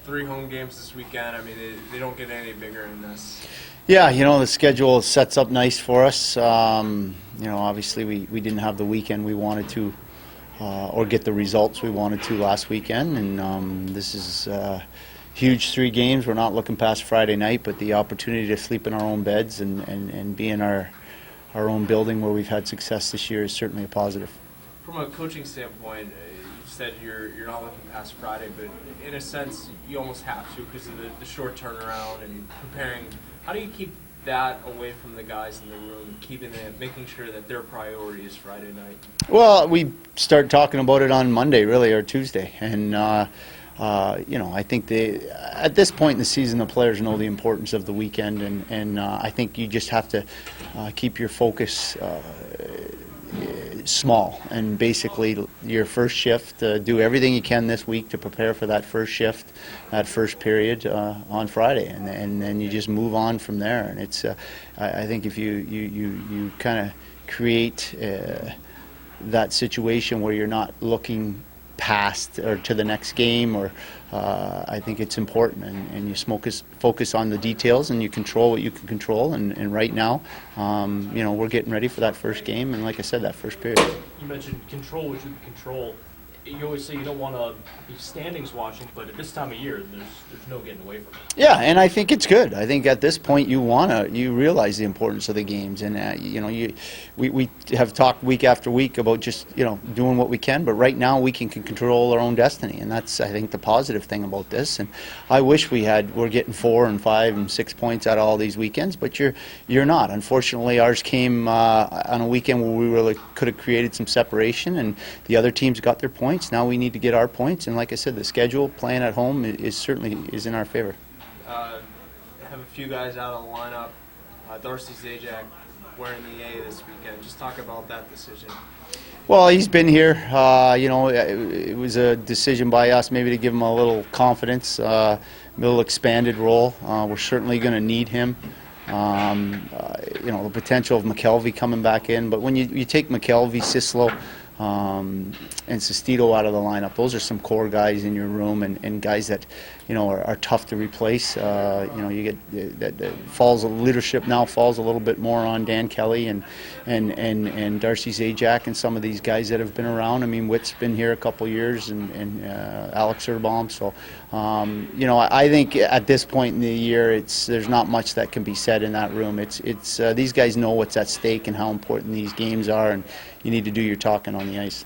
3 home games this weekend. I mean, they don't get any bigger than this. Yeah, the schedule sets up nice for us. Obviously we didn't have the weekend we wanted to, or get the results we wanted to last weekend, and this is huge 3 games. We're not looking past Friday night, but the opportunity to sleep in our own beds and be in our own building where we've had success this year is certainly a positive. From a coaching standpoint, you said you're not looking past Friday, but in a sense you almost have to because of the short turnaround and preparing. How do you keep that away from the guys in the room, making sure that their priority is Friday night? Well, we start talking about it on Monday, really, or Tuesday, and I think at this point in the season, the players know the importance of the weekend, and I think you just have to keep your focus small, and basically your first shift, do everything you can this week to prepare for that first shift, that first period on Friday, and then you just move on from there. And it's I think if you kind of create that situation where you're not looking past or to the next game, or I think it's important, and you focus on the details, and you control what you can control, and right now we're getting ready for that first game, and like I said, that first period. You mentioned control what you can control. You always say you don't want to be standings watching, but at this time of year, there's no getting away from it. Yeah, and I think it's good. I think at this point you realize the importance of the games, and we have talked week after week about just doing what we can, but right now we can control our own destiny, and that's, I think, the positive thing about this. And I wish we're getting 4 and 5 and 6 points out of all these weekends, but you're not. Unfortunately, ours came on a weekend where we really could have created some separation, and the other teams got their points. Now we need to get our points, and like I said, the schedule playing at home is certainly in our favor. Have a few guys out of the lineup. Darcy Zajac wearing the A this weekend. Just talk about that decision. Well, he's been here. It was a decision by us maybe to give him a little confidence, a little expanded role. We're certainly going to need him. The potential of McKelvey coming back in, but when you take McKelvey, Sislo, and Sestito out of the lineup, those are some core guys in your room, and guys that are tough to replace. You get that leadership now falls a little bit more on Dan Kelly and Darcy Zajac and some of these guys that have been around. I mean, Witt's been here a couple years, and Alex Erbaum. So I think at this point in the year, there's not much that can be said in that room. It's these guys know what's at stake and how important these games are, and you need to do your talking on the ice.